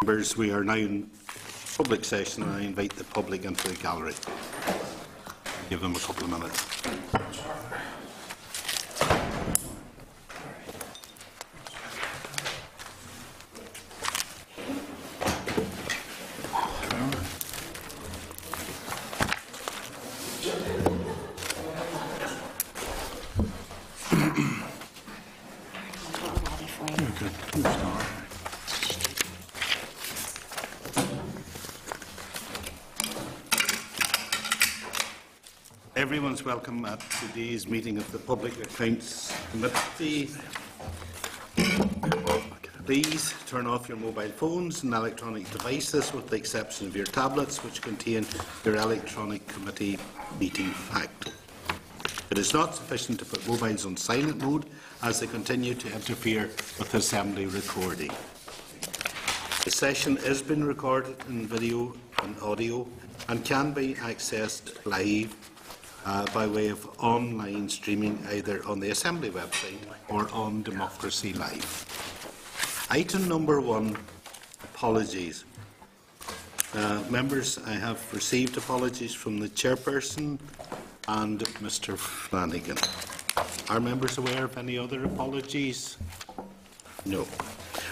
Members, we are now in public session and I invite the public into the gallery. Give them a couple of minutes. Everyone's welcome at today's meeting of the Public Accounts Committee. Please turn off your mobile phones and electronic devices with the exception of your tablets, which contain your electronic committee meeting pack. It is not sufficient to put mobiles on silent mode as they continue to interfere with assembly recording. The session is being recorded in video and audio and can be accessed live by way of online streaming either on the Assembly website or on Democracy Live. Item number 1, apologies. Members, I have received apologies from the Chairperson and Mr Flanagan. Are members aware of any other apologies? No.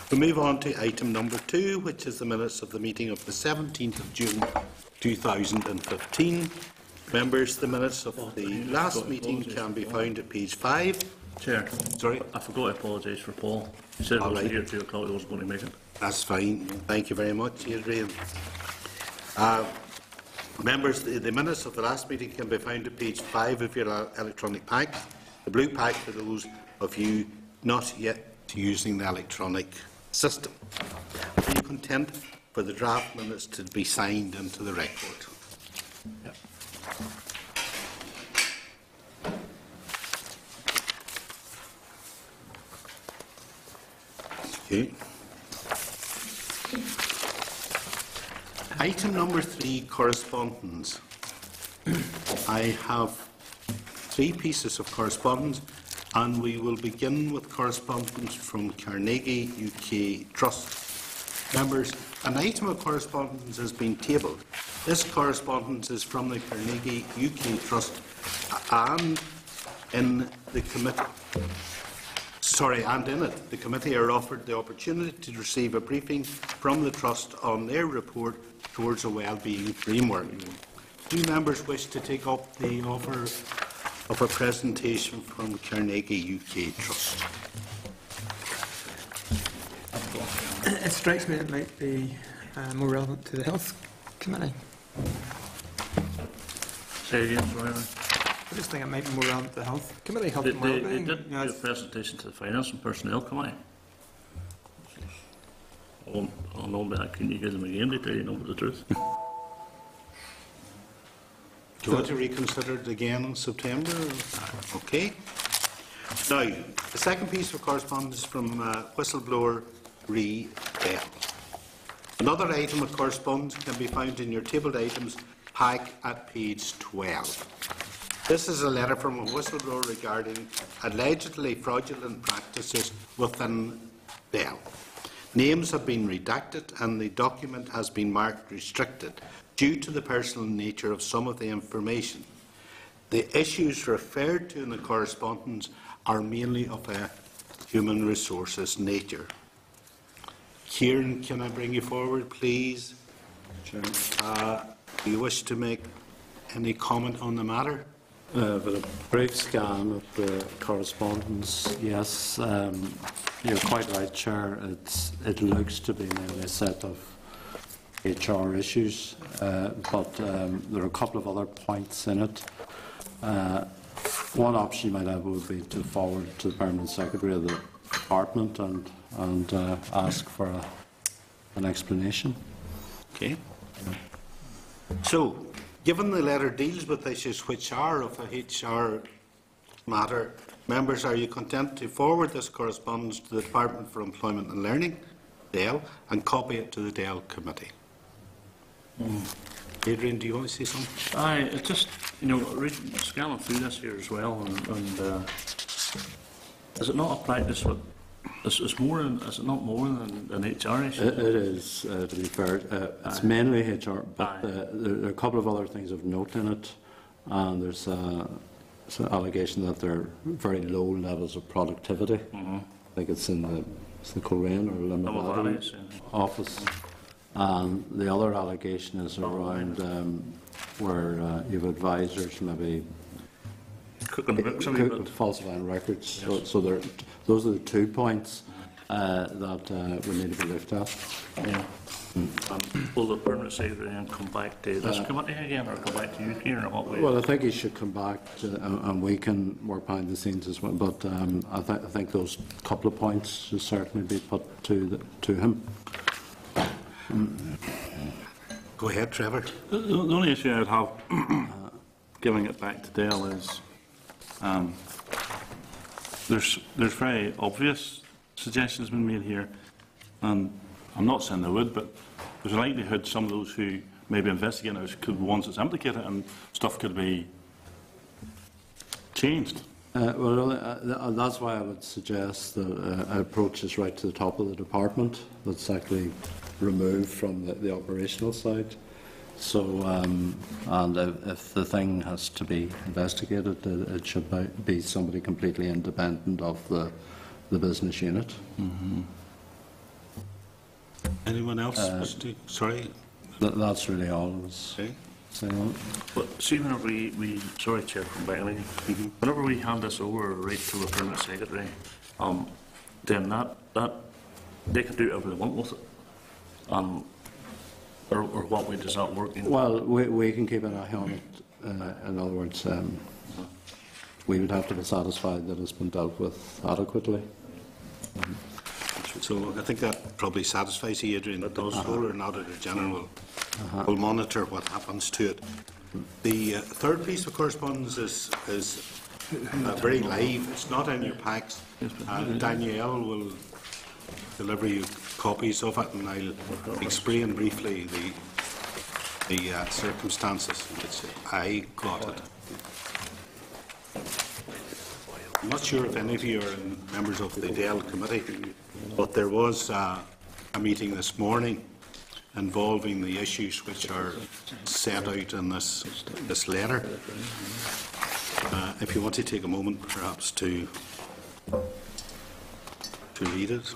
We move on to item number 2, which is the minutes of the meeting of the 17th of June 2015. Members, the minutes of the last meeting can be found at page 5. Chair. Sorry? I forgot to apologise for Paul. He said he wasn't here at 2 o'clock, he wasn't going to make it. That's fine. Thank you very much, Adrian. Members, the minutes of the last meeting can be found at page 5 of your electronic pack. The blue pack for those of you not yet using the electronic system. Are you content for the draft minutes to be signed into the record? Yep. Okay. Item number 3, correspondence. I have 3 pieces of correspondence, and we will begin with correspondence from Carnegie UK Trust. Members, an item of correspondence has been tabled. This correspondence is from the Carnegie UK Trust and in the committee. And in it, the committee are offered the opportunity to receive a briefing from the Trust on their report towards a wellbeing framework. Do members wish to take up the offer of a presentation from Carnegie UK Trust? It strikes me it might be more relevant to the Health Committee. Say again, sorry. I just think it might be more relevant to the Health Committee. They did do a presentation to the Finance and Personnel Committee. I know that. Can you give them again to tell you know the truth? Do you want to reconsider it again in September? Okay. Now, the second piece of correspondence from whistleblower Ree Bell. Another item of correspondence can be found in your tabled items pack at page 12. This is a letter from a whistleblower regarding allegedly fraudulent practices within Bell. Names have been redacted and the document has been marked restricted due to the personal nature of some of the information. The issues referred to in the correspondence are mainly of a human resources nature. Kieran, can I bring you forward, please? Sure. Do you wish to make any comment on the matter? With a brief scan of the correspondence, yes, you're quite right, Chair. It looks to be mainly a set of HR issues, but there are a couple of other points in it. One option you might have would be to forward to the Permanent Secretary of the Department and ask for an explanation. Okay. So, given the letter deals with issues which are of a HR matter, members, are you content to forward this correspondence to the Department for Employment and Learning, DEL, and copy it to the DEL committee? Adrian, do you want to say something? It's just, scanning through this here as well, and is it not a practice with It's more than, is it not more than an HR issue? It is, to be fair. It's mainly HR, but there are a couple of other things of note in it. And there's an allegation that there are very low levels of productivity. I think it's in the Coleraine or Limavady office. And the other allegation is around where you have advisors maybe Cooking the books a wee bit. falsifying records. Yes. So those are the 2 points that we need to be looked at. Yeah. Will the permanent secretary then come back to this committee again, or come back to you here, or what way? Well, I think he should come back and we can work behind the scenes as well. But I think those couple of points should certainly be put to him. Go ahead, Trevor. The only issue I would have giving it back to Dale is there's very obvious suggestions been made here, and I'm not saying they would, but there's a likelihood some of those who may be investigating it could be ones that's implicated, and stuff could be changed. That's why I would suggest that an approach is right to the top of the department. That's actually removed from the operational side. So, and if the thing has to be investigated, it should be somebody completely independent of the business unit. Anyone else? Sorry. That's really all I was Okay. saying. But see, whenever we sorry, Chair, from Bailey, whenever we hand this over right to the permanent secretary, then that they can do whatever they want with it, or what way does that work? You know? Well, we can keep an eye on it. In other words, we would have to be satisfied that it's been dealt with adequately. So I think that probably satisfies you, Adrian. The Controller and Auditor General will monitor what happens to it. The third piece of correspondence is very live. It's not in your packs. Danielle will deliver you copies of it, and I'll explain briefly the circumstances in which I got it. I'm not sure if any of you are members of the DEL committee, but there was a meeting this morning involving the issues which are set out in this letter. If you want to take a moment, perhaps, to read it.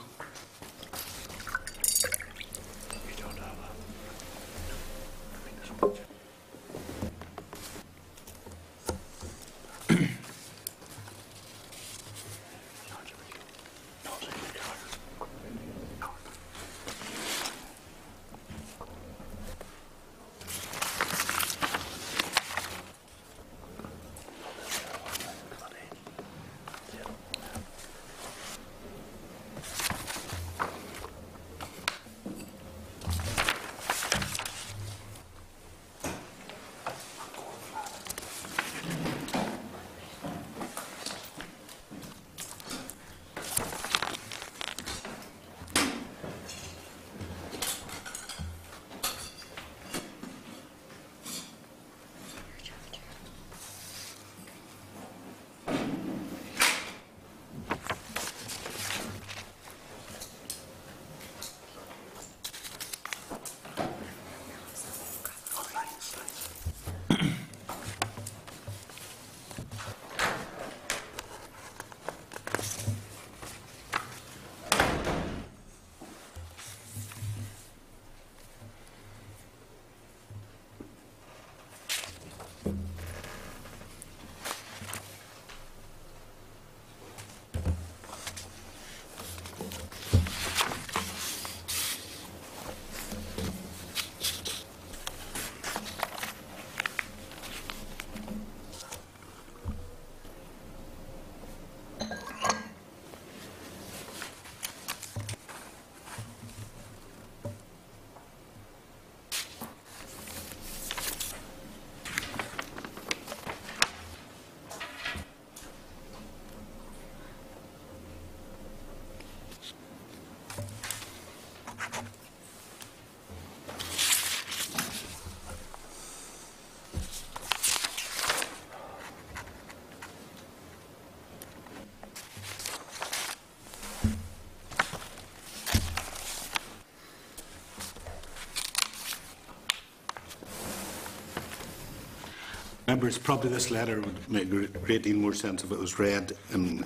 Members, probably this letter would make a great deal more sense if it was read in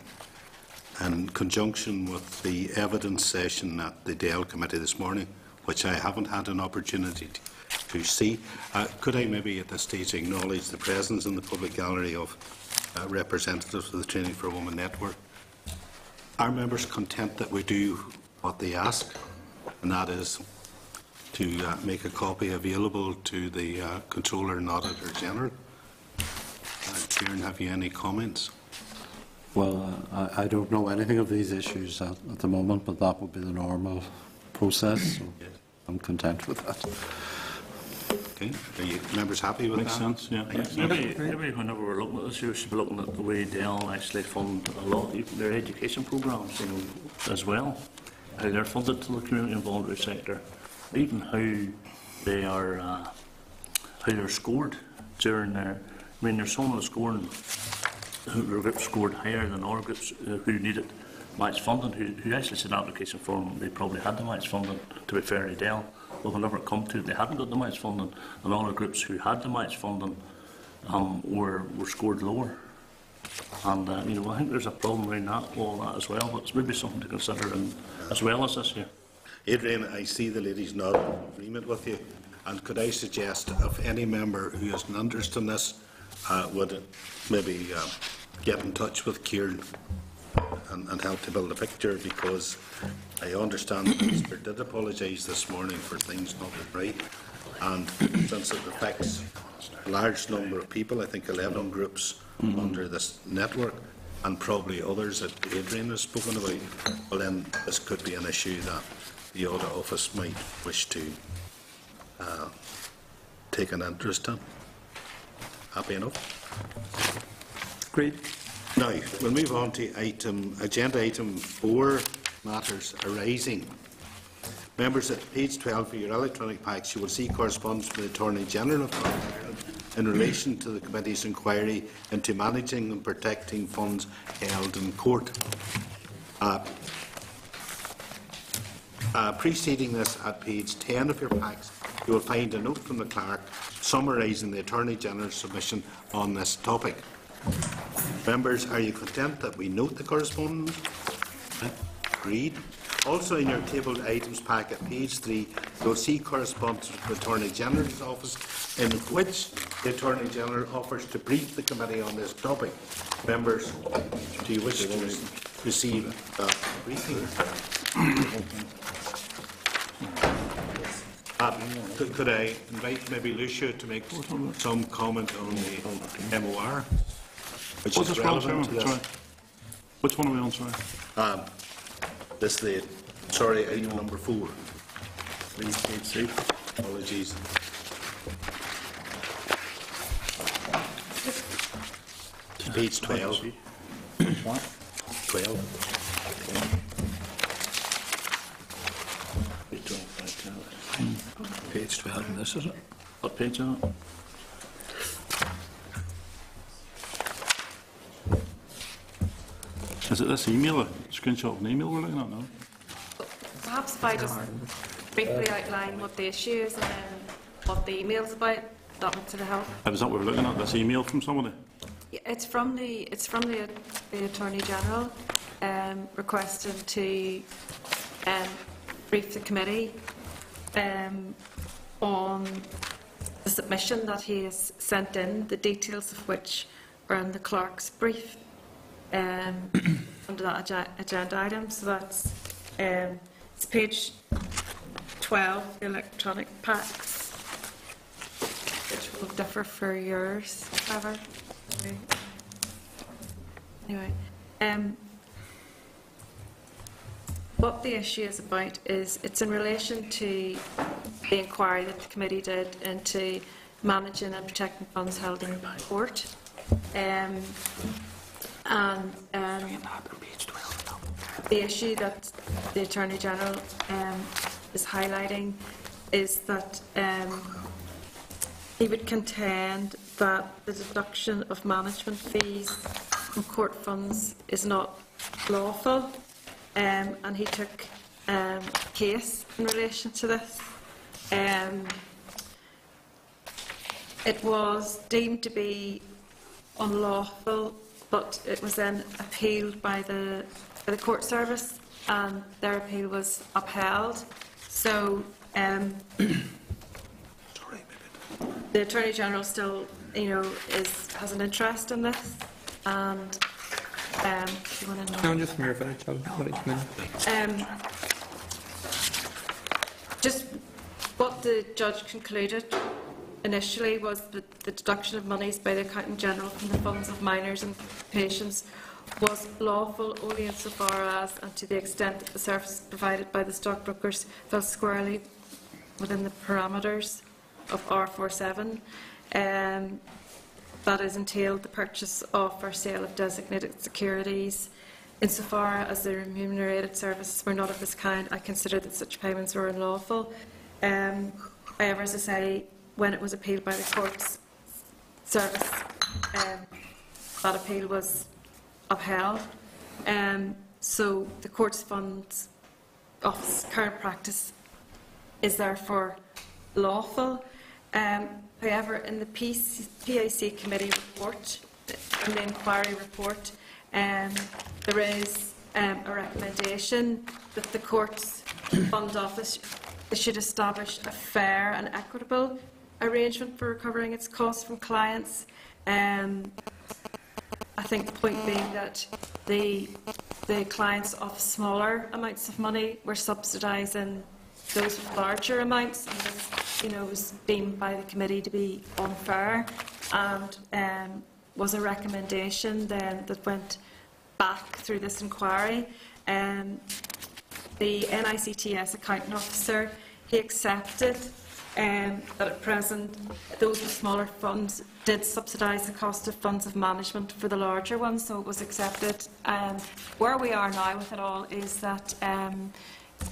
conjunction with the evidence session at the DL Committee this morning, which I haven't had an opportunity to see. Could I maybe at this stage acknowledge the presence in the public gallery of representatives of the Training for Women Network? Are members content that we do what they ask, and that is to make a copy available to the Controller and Auditor General? Kieran, have you any comments? Well, I don't know anything of these issues at the moment, but that would be the normal process. So I'm content with that. Okay. Are you members happy with Makes that? sense, yeah. Maybe whenever we're looking at this, we should be looking at the way Dell actually fund a lot of their education programmes, you know, as well. How they're funded to the community and voluntary sector, even how they're scored during their. I mean, there's some of the scoring who groups scored higher than our groups who needed match funding, who actually said an application form they probably had the match funding, to be fair to Dell. But whenever it come to it, they hadn't got the match funding, and all the groups who had the match funding were scored lower. And you know, I think there's a problem around all that as well. But it's maybe something to consider, as well as this year. Adrian, I see the ladies nod in agreement with you, and could I suggest if any member who has an interest in this would maybe get in touch with Kieran and help to build a picture, because I understand the Minister did apologise this morning for things not right, and since it affects a large number of people, I think 11 groups under this network, and probably others that Adrian has spoken about, well then this could be an issue that the Audit Office might wish to take an interest in. Happy enough? Agreed. Now, we'll move on to agenda item 4, matters arising. Members, at page 12 of your electronic packs, you will see correspondence from the Attorney General of Northern Ireland in relation to the Committee's inquiry into managing and protecting funds held in court. Preceding this, at page 10 of your packs, you will find a note from the Clerk summarising the Attorney General's submission on this topic. Members, are you content that we note the correspondence? Agreed. Also in your tabled items pack at page 3, you will see correspondence from the Attorney General's office in which the Attorney General offers to brief the committee on this topic. Members, do you wish to receive a briefing? Could I invite maybe Lucia to make some comment on the MOR, which is relevant to this? Sorry. Which one are we on, sorry? This is item number 4. Please, page 3. Apologies. Page 12. 12. Page 12, and this is it. What page is it? Is it this email, a screenshot of an email we're looking at now? Perhaps if I just briefly outline what the issue is and then what the email's about, that would sort of help. Is that what we're looking at, this email from somebody? Yeah, it's from the Attorney General requesting to brief the committee on the submission that he has sent in, the details of which are in the clerk's brief under that agenda item. So that's it's page 12, the electronic packs, which will differ for yours, however. Anyway, what the issue is about is it's in relation to the inquiry that the committee did into managing and protecting funds held in court. The issue that the Attorney General is highlighting is that he would contend that the deduction of management fees from court funds is not lawful, and he took a case in relation to this. it was deemed to be unlawful, but it was then appealed by the court service, and their appeal was upheld. So the Attorney General still, has an interest in this, and you want to know? No, just from your finish, I'll let it come in. Just what the judge concluded initially was that the deduction of monies by the Accountant General from the funds of minors and patients was lawful only insofar as and to the extent that the services provided by the stockbrokers fell squarely within the parameters of R47. That is entailed the purchase of or sale of designated securities. Insofar as the remunerated services were not of this kind, I consider that such payments were unlawful. However, as I say, when it was appealed by the court's service, that appeal was upheld. So the Courts Funds Office current practice is therefore lawful. However, in the PAC committee report, in the inquiry report, there is a recommendation that the Courts Fund Office should establish a fair and equitable arrangement for recovering its costs from clients. I think the point being that the clients of smaller amounts of money were subsidising those with larger amounts, and this, was deemed by the committee to be unfair, and was a recommendation then that went back through this inquiry. The NICTS accounting officer, he accepted that at present those with smaller funds did subsidise the cost of funds of management for the larger ones, so it was accepted. Where we are now with it all is that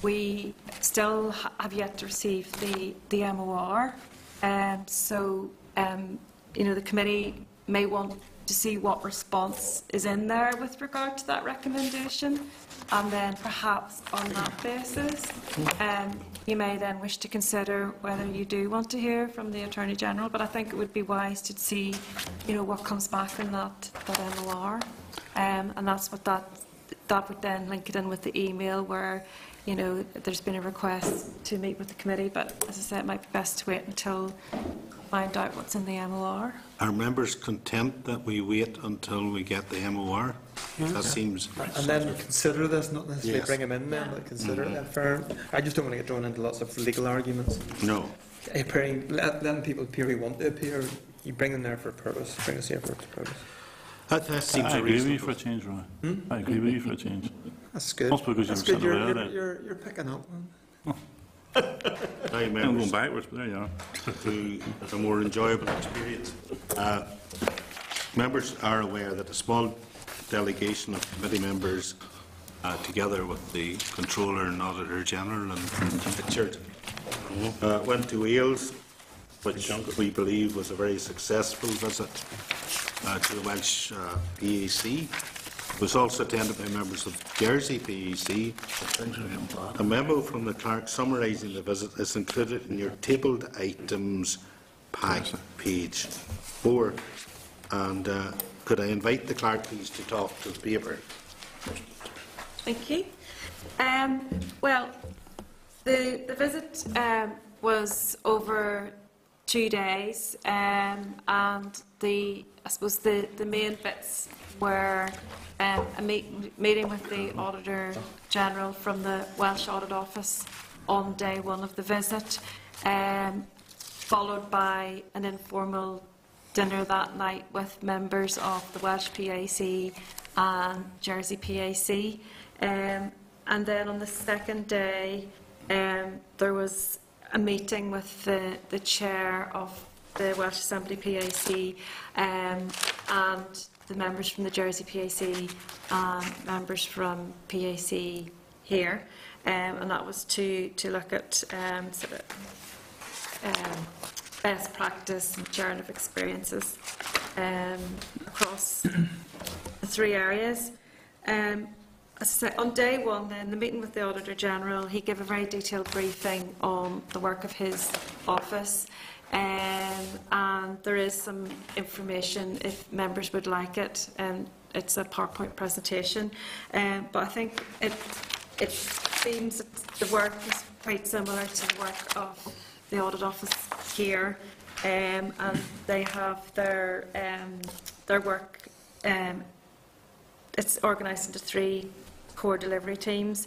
we still have yet to receive the MOR, so the committee may want to see what response is in there with regard to that recommendation, and then perhaps on that basis you may then wish to consider whether you do want to hear from the Attorney General. But I think it would be wise to see what comes back in that MOR, and that's what that would then link it in with the email where there's been a request to meet with the committee. But as I say, it might be best to wait until find out what's in the MOR. Are members content that we wait until we get the MOR? That seems... And then consider this, not necessarily Yes. bring them in then, but consider it fair. I just don't want to get drawn into lots of legal arguments. No. Letting people appear who want to appear, you bring them there for a purpose, bring us here for a purpose. That seems I a agree with you reasonable... for a change, Roy. I agree with you for a change. That's good. That's because That's you're good. sitting away, You're picking up. Now, I'm members, going backwards, but there you are. to a more enjoyable experience. Members are aware that a small delegation of committee members, together with the Controller and Auditor General and Richard, went to Wales, which we believe was a very successful visit to the Welsh PAC. It was also attended by members of Jersey PAC. A memo from the clerk summarising the visit is included in your tabled items pack, page 4. And could I invite the clerk, please, to talk to the paper? Thank you. Well, the visit was over 2 days, and I suppose the main bits were a meeting with the Auditor General from the Welsh Audit Office on day 1 of the visit, followed by an informal dinner that night with members of the Welsh PAC and Jersey PAC. And then on the second day, there was a meeting with the chair of the Welsh Assembly PAC and the members from the Jersey PAC and members from PAC here, and that was to look at sort of best practice and sharing of experiences across the 3 areas. As I say, on day 1, then, the meeting with the Auditor General, he gave a very detailed briefing on the work of his office. and there is some information if members would like it. It's a PowerPoint presentation, but I think it seems that the work is quite similar to the work of the Audit Office here, and they have their work. It's organised into 3 core delivery teams,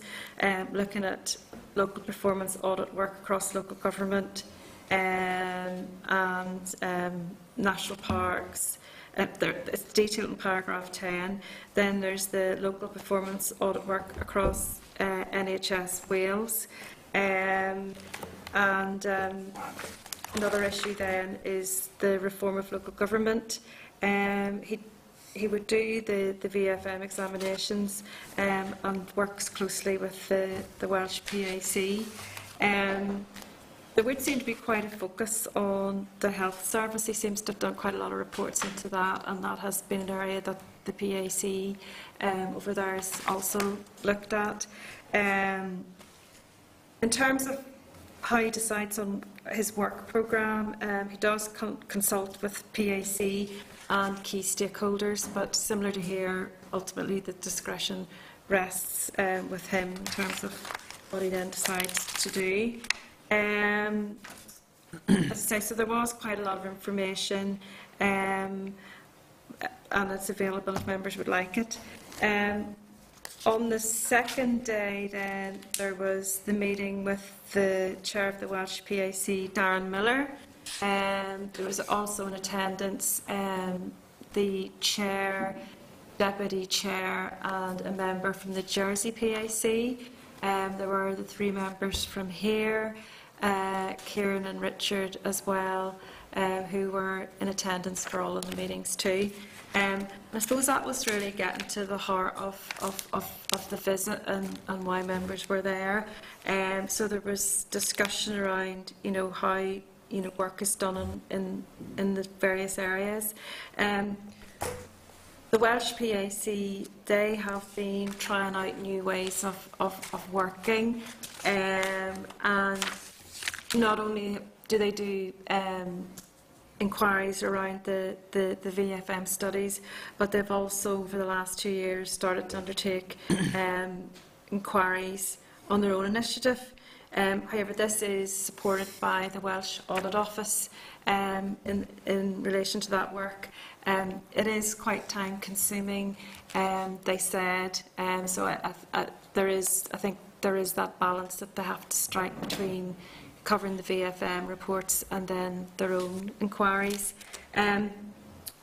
looking at local performance audit work across local government and national parks. It's detailed in paragraph 10. Then there's the local performance audit work across NHS Wales. Another issue then is the reform of local government. He would do the VFM examinations and works closely with the Welsh PAC. There would seem to be quite a focus on the health service. He seems to have done quite a lot of reports into that, and that has been an area that the PAC over there has also looked at. In terms of how he decides on his work programme, he does consult with PAC and key stakeholders, but similar to here, ultimately the discretion rests with him in terms of what he then decides to do. As I say, so there was quite a lot of information, and it's available if members would like it. On the second day, then, there was the meeting with the chair of the Welsh PAC, Darren Miller. There was also in attendance the chair, deputy chair, and a member from the Jersey PAC. There were the 3 members from here, Kieran and Richard as well, who were in attendance for all of the meetings too. I suppose that was really getting to the heart of the visit and why members were there. So there was discussion around, how work is done in the various areas. The Welsh PAC, they have been trying out new ways of working, and not only do they do inquiries around the VFM studies, but they've also, over the last 2 years, started to undertake inquiries on their own initiative. However, this is supported by the Welsh Audit Office in relation to that work. It is quite time-consuming, they said. So I think there is that balance that they have to strike between covering the VFM reports and then their own inquiries.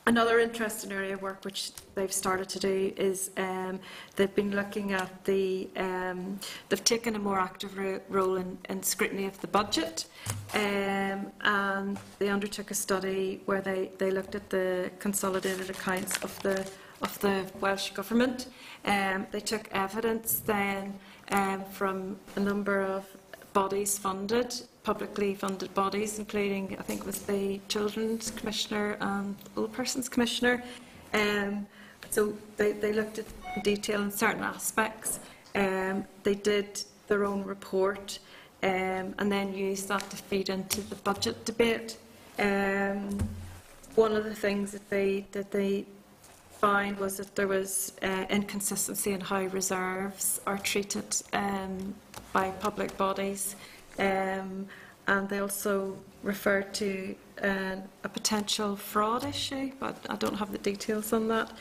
Another interesting area of work which they've started to do is they've been looking at they've taken a more active role in scrutiny of the budget, and they undertook a study where they looked at the consolidated accounts of the Welsh Government. They took evidence then from a number of bodies publicly funded bodies, including, I think it was the Children's Commissioner and the Old Persons Commissioner. So they looked at detail in certain aspects. They did their own report and then used that to feed into the budget debate. One of the things that they found was that there was inconsistency in how reserves are treated by public bodies, and they also referred to a potential fraud issue, but I don't have the details on that.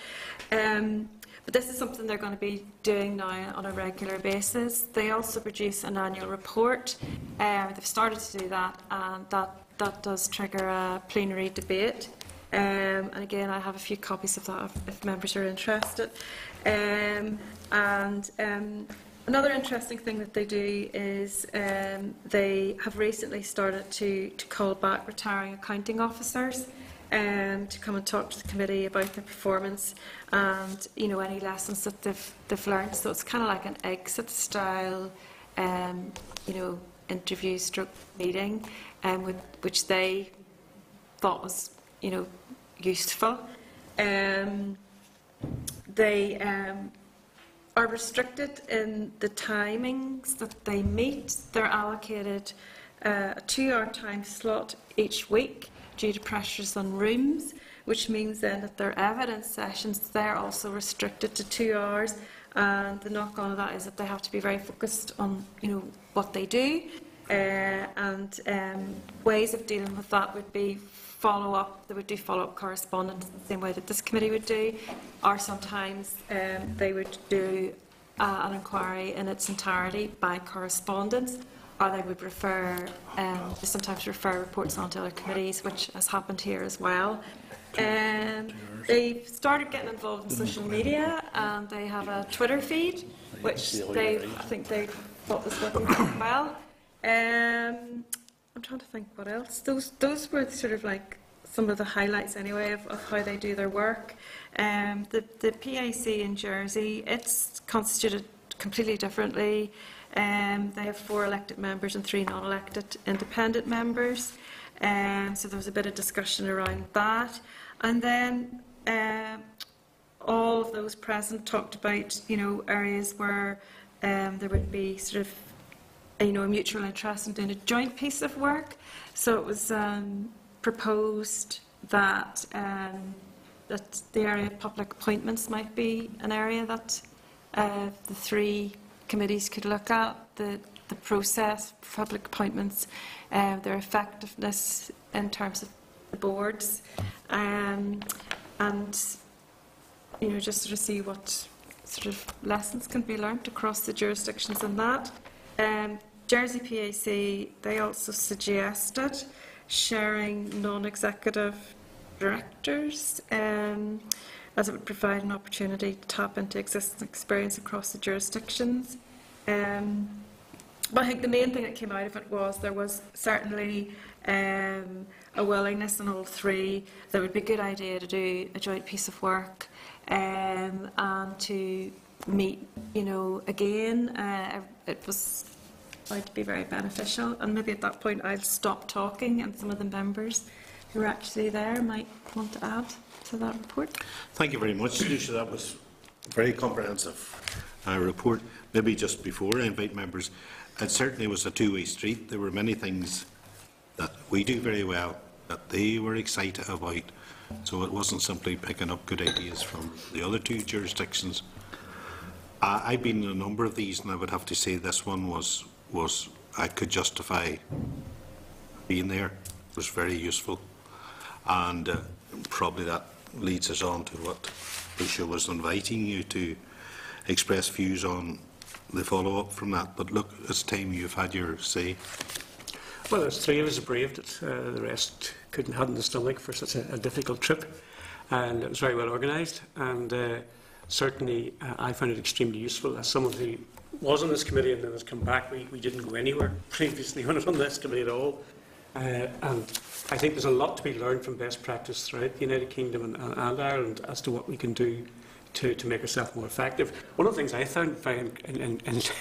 But this is something they're going to be doing now on a regular basis. They also produce an annual report. They've started to do that, and that does trigger a plenary debate. And again, I have a few copies of that if members are interested. Another interesting thing that they do is they have recently started to call back retiring accounting officers to come and talk to the committee about their performance and any lessons that they've learned. So it's kind of like an exit style interview stroke meeting, which they thought was useful. They are restricted in the timings that they meet. They're allocated a 2-hour time slot each week due to pressures on rooms, which means then that their evidence sessions, they're also restricted to 2 hours. And the knock-on of that is that they have to be very focused on, what they do. And ways of dealing with that would be follow-up. They would do follow-up correspondence the same way that this committee would do, or sometimes they would do an inquiry in its entirety by correspondence, or they would refer, they sometimes refer reports on to other committees, which has happened here as well. They've started getting involved in social media, and they have a Twitter feed, which I think they thought was working quite well. I'm trying to think what else. Those were sort of like some of the highlights anyway of how they do their work. The PAC in Jersey, it's constituted completely differently. They have 4 elected members and 3 non-elected independent members. So there was a bit of discussion around that. And then all of those present talked about, areas where there would be sort of, a mutual interest in doing a joint piece of work. So it was proposed that that the area of public appointments might be an area that the 3 committees could look at. The process for public appointments, their effectiveness in terms of the boards, and just sort of see what sort of lessons can be learnt across the jurisdictions in that. Jersey PAC, they also suggested sharing non-executive directors, as it would provide an opportunity to tap into existing experience across the jurisdictions. But I think the main thing that came out of it was there was certainly a willingness in all 3 that it would be a good idea to do a joint piece of work, and to meet, again. It was going to be very beneficial, and maybe at that point I'll stop talking, and some of the members who are actually there might want to add to that report. Thank you very much, Lucia. That was a very comprehensive report. Maybe just before I invite members, it certainly was a two-way street. There were many things that we do very well that they were excited about, so it wasn't simply picking up good ideas from the other 2 jurisdictions. I've been in a number of these, and I would have to say this one was I could justify being there. It was very useful, and probably that leads us on to what Lucia was inviting you to express views on the follow-up from that. But look, it's time you've had your say. Well, there's 3 of us who braved it. The rest hadn't the stomach for such a difficult trip, and it was very well organised. And certainly, I found it extremely useful. As someone who was on this committee and then has come back, we didn't go anywhere previously on this committee at all. And I think there's a lot to be learned from best practice throughout the United Kingdom and Ireland as to what we can do to make ourselves more effective. One of the things I found very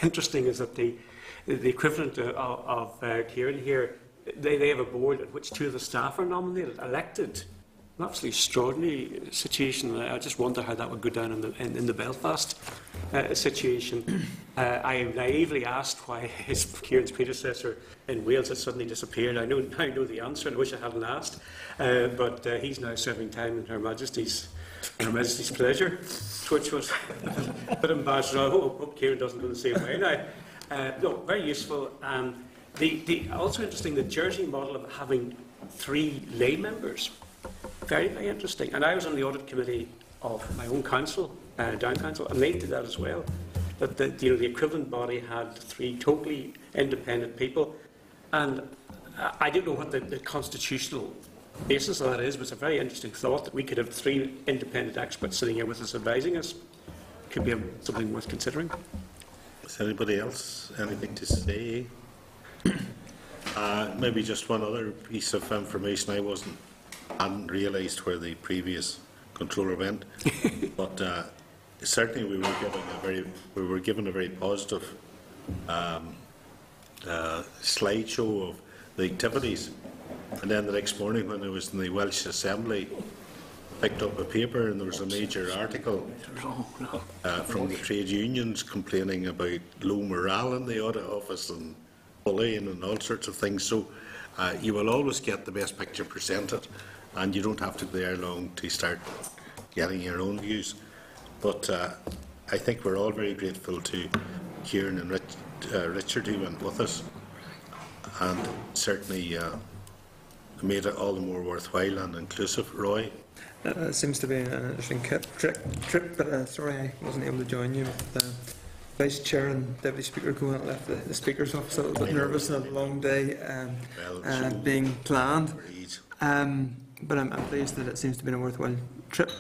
interesting is that the equivalent of Kieran here, they have a board at which 2 of the staff are nominated, elected. An absolutely extraordinary situation. I just wonder how that would go down in the Belfast situation. I naively asked why Kieran's predecessor in Wales had suddenly disappeared. I know the answer, and I wish I hadn't asked. But he's now serving time in Her Majesty's pleasure, which was a bit embarrassing. I hope Kieran doesn't go the same way now. No, very useful. Also interesting, the Jersey model of having 3 lay members. Very, very interesting. And I was on the audit committee of my own council, Down Council, and they did that as well. That the equivalent body had 3 totally independent people. And I don't know what the constitutional basis of that is, but it's a very interesting thought that we could have 3 independent experts sitting here with us advising us. Could be something worth considering. Is anybody else anything to say? Maybe just one other piece of information. I hadn't realised where the previous controller went, but certainly we were given a very positive slideshow of the activities. And then the next morning, when I was in the Welsh Assembly, picked up a paper and there was a major article from the trade unions complaining about low morale in the audit office and bullying and all sorts of things. So you will always get the best picture presented, and you don't have to be there long to start getting your own views. But I think we're all very grateful to Kieran and Richard who went with us, and certainly made it all the more worthwhile and inclusive. Roy? It seems to be an interesting trip, but sorry I wasn't able to join you with the Vice Chair and Deputy Speaker going out, left the Speaker's office a little bit nervous and a long day being planned. But I'm pleased that it seems to be a worthwhile trip.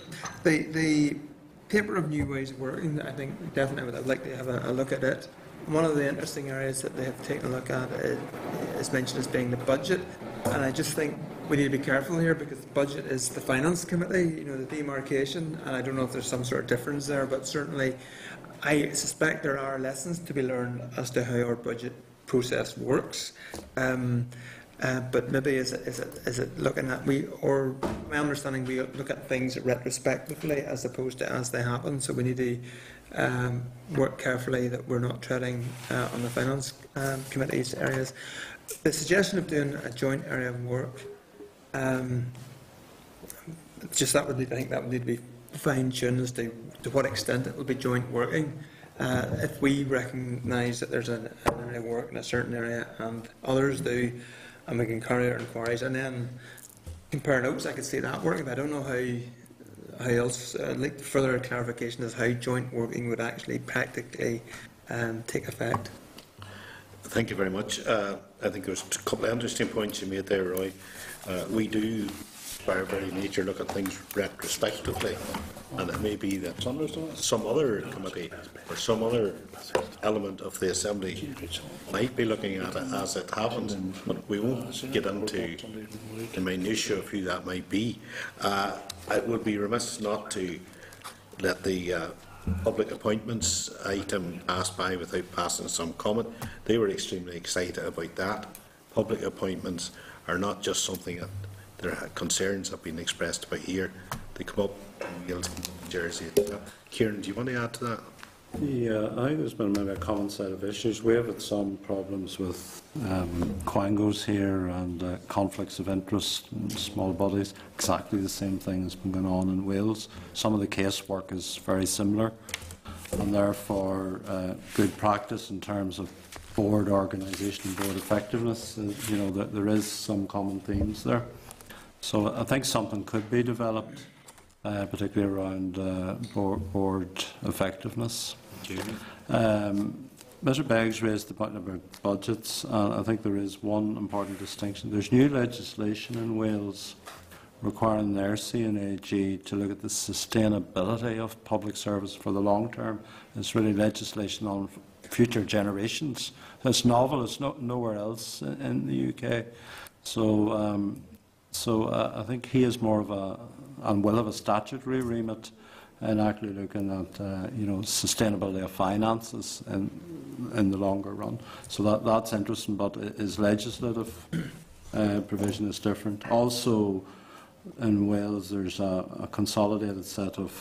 The paper of new ways of working, I think definitely I'd like to have a look at it. One of the interesting areas that they have taken a look at is mentioned as being the budget, and I just think we need to be careful here because the budget is the Finance Committee, the demarcation, and I don't know if there's some sort of difference there, but certainly I suspect there are lessons to be learned as to how our budget process works. But maybe is it looking at or my understanding we look at things retrospectively as opposed to as they happen. So we need to work carefully that we're not treading on the Finance Committee's areas. The suggestion of doing a joint area of work, I think that would need to be fine-tuned as to what extent it will be joint working. If we recognise that there's an area of work in a certain area and others do, and we can carry out inquiries and then compare notes, I could see that working. But I don't know how else. I'd like further clarification as how joint working would actually practically take effect. Thank you very much. I think there was a couple of interesting points you made there, Roy. We do, by our very nature, look at things retrospectively, and it may be that some other committee or some other element of the Assembly might be looking at it as it happens, but we won't get into the minutiae of who that might be. It would be remiss not to let the public appointments item pass by without passing some comment. They were extremely excited about that. Public appointments are not just something that their concerns have been expressed about here. They come up in Wales, Jersey. Kieran, do you want to add to that? Yeah, I think there's been maybe a common set of issues. We have had some problems with quangos here and conflicts of interest in small bodies. Exactly the same thing has been going on in Wales. Some of the casework is very similar, and therefore good practice in terms of board organisation and board effectiveness. There is some common themes there. So I think something could be developed, particularly around board effectiveness. Mr. Beggs raised the point about budgets, and I think there is one important distinction. There's new legislation in Wales requiring their CNAG to look at the sustainability of public service for the long term. It's really legislation on future generations. It's novel. It's nowhere else in the UK. So I think he is more of and will have a statutory remit and actually looking at sustainability of finances in the longer run. So that's interesting, but his legislative provision is different. Also, in Wales, there's a consolidated set of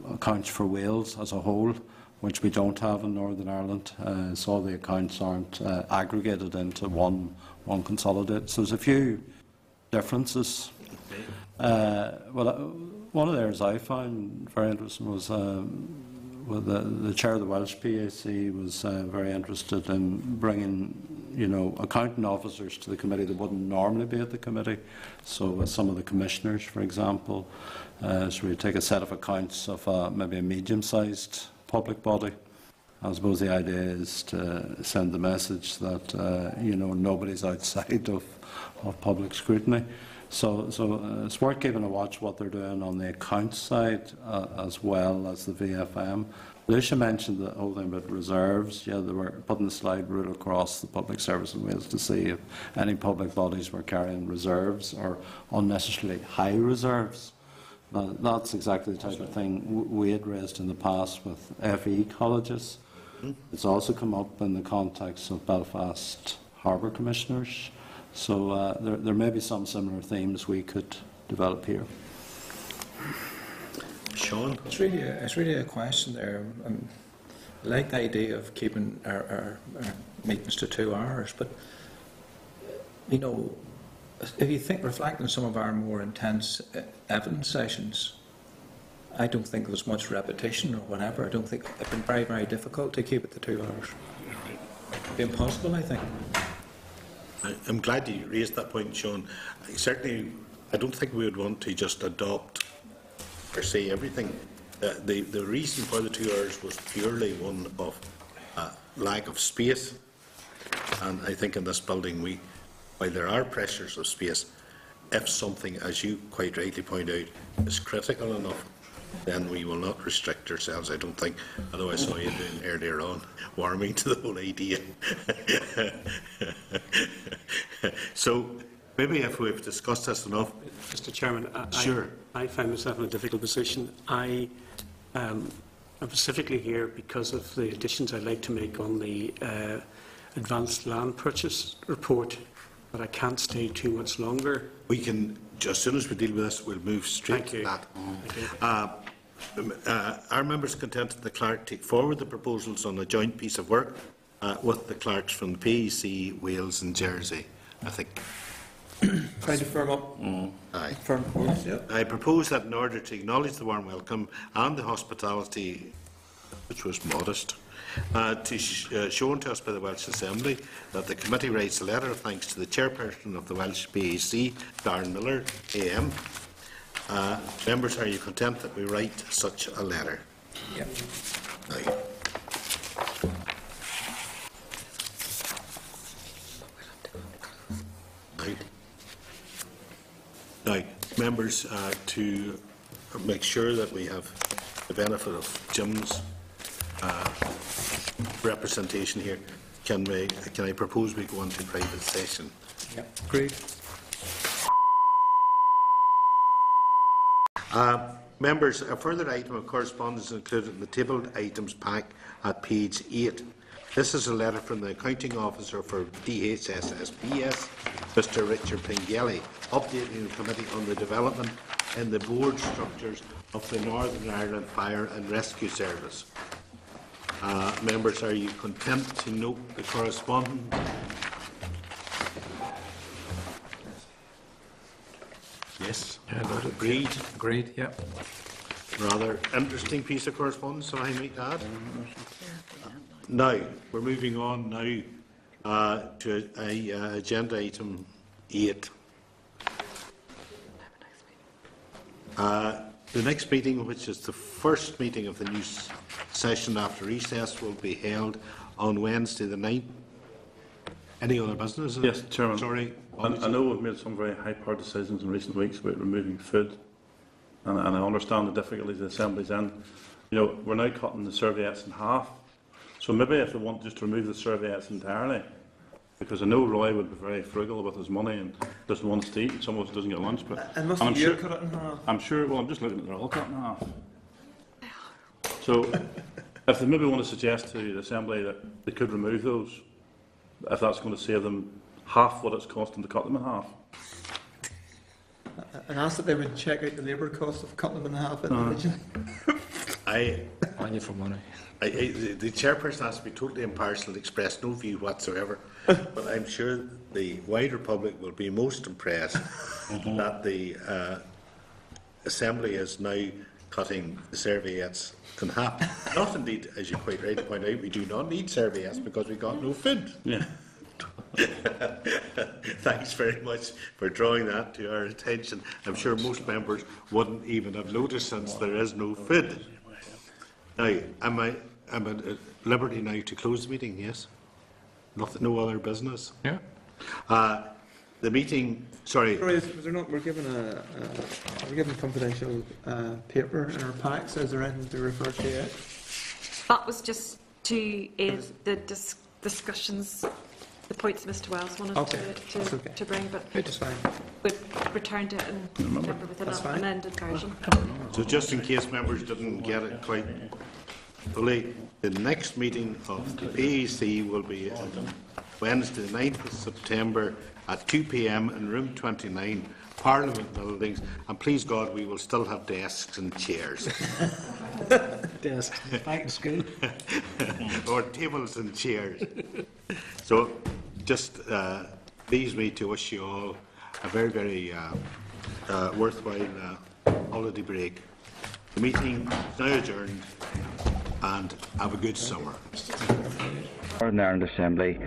accounts for Wales as a whole, which we don't have in Northern Ireland. So all the accounts aren't aggregated into one consolidated. So there's a few differences. One of the areas I found very interesting was the chair of the Welsh PAC was very interested in bringing, accounting officers to the committee that wouldn't normally be at the committee. So some of the commissioners, for example, so we take a set of accounts of maybe a medium-sized public body. I suppose the idea is to send the message that nobody's outside of public scrutiny. So it's worth keeping a watch what they're doing on the accounts side as well as the VFM. Lucia mentioned the whole thing about reserves. Yeah, they were putting the slide rule across the public service in Wales to see if any public bodies were carrying reserves or unnecessarily high reserves. That's exactly the type of thing we had raised in the past with FE colleges. It's also come up in the context of Belfast Harbour Commissioners. So there may be some similar themes we could develop here. Sean? It's really a question there. I like the idea of keeping our meetings to 2 hours, but, you know, if you think, reflect on some of our more intense evidence sessions, I don't think there's much repetition or whatever. I don't think it's been very, very difficult to keep it to 2 hours. It'd be impossible, I think. I'm glad you raised that point, Sean. Certainly, I don't think we would want to just adopt or say everything. The reason for the 2 hours was purely one of lack of space, and I think in this building, while there are pressures of space, if something, as you quite rightly point out, is critical enough, then we will not restrict ourselves, I don't think, although I saw you doing earlier on, warming to the whole idea. So, maybe if we've discussed this enough. Mr. Chairman, Sure. I find myself in a difficult position. I'm specifically here because of the additions I'd like to make on the advanced land purchase report, but I can't stay too much longer. We can, as soon as we deal with this, we'll move straight to that. Are members content that the clerk take forward the proposals on a joint piece of work with the clerks from the PEC, Wales and Jersey? I think. Trying to firm up. Aye. Firm course, yeah. I propose that in order to acknowledge the warm welcome and the hospitality, which was modest, shown to us by the Welsh Assembly, that the committee writes a letter of thanks to the chairperson of the Welsh PEC, Darren Miller, AM. Members, are you content that we write such a letter? Yep. Aye. Right. Now, members, to make sure that we have the benefit of Jim's representation here, can I propose we go on to private session? Yep. Agreed. Members, a further item of correspondence included in the tabled items pack at page 8. This is a letter from the Accounting Officer for DHSSBS, Mr Richard Pingelly, updating the Committee on the development in the board structures of the Northern Ireland Fire and Rescue Service. Members, are you content to note the correspondence? Yes. Agreed. Agreed, yep. Rather interesting piece of correspondence, if I might add. Now, we're moving on now to agenda item 8. The next meeting, which is the first meeting of the new session after recess, will be held on Wednesday the 9th. Any other business? Yes, Chairman. Sorry. I know we've made some very high-powered decisions in recent weeks about removing food, and I understand the difficulties the Assembly's in. You know, we're now cutting the serviettes in half, so maybe if they want just to remove the serviettes entirely, because I know Roy would be very frugal with his money and doesn't want to eat, some of us doesn't get lunch, but And must I'm you sure, cut it in half? I'm sure, well, I'm just looking at they're all cut in half. So, if they maybe want to suggest to the Assembly that they could remove those, if that's going to save them half what it's costing to cut them in half. And asked that they would check out the labour cost of cutting them in half individually. Value for money. The chairperson has to be totally impartial and express no view whatsoever, but I'm sure the wider public will be most impressed that the Assembly is now cutting the serviettes in half. Not indeed, as you quite rightly point out, we do not need serviettes because we got no food. Yeah. Thanks very much for drawing that to our attention. I'm sure most members wouldn't even have noticed since there is no food. Now, I'm at liberty now to close the meeting, yes? Nothing, no other business? Yeah. The meeting, sorry. Sorry, was there not, we're given confidential paper in our packs. Is there anything to refer to yet? That was just to aid the discussions, the points Mr Wells wanted That's okay. to bring, but It's fine. we've returned to it in November with That's an fine. amended version. So just in case members didn't get it quite fully, the next meeting of the PEC will be on Wednesday the 9th of September at 2 p.m. in room 29, Parliament Buildings, and please God we will still have desks and chairs. Desk. Back in school. or tables and chairs. So just leaves me to wish you all a very, very worthwhile holiday break. The meeting is now adjourned, and have a good summer. Northern Ireland Assembly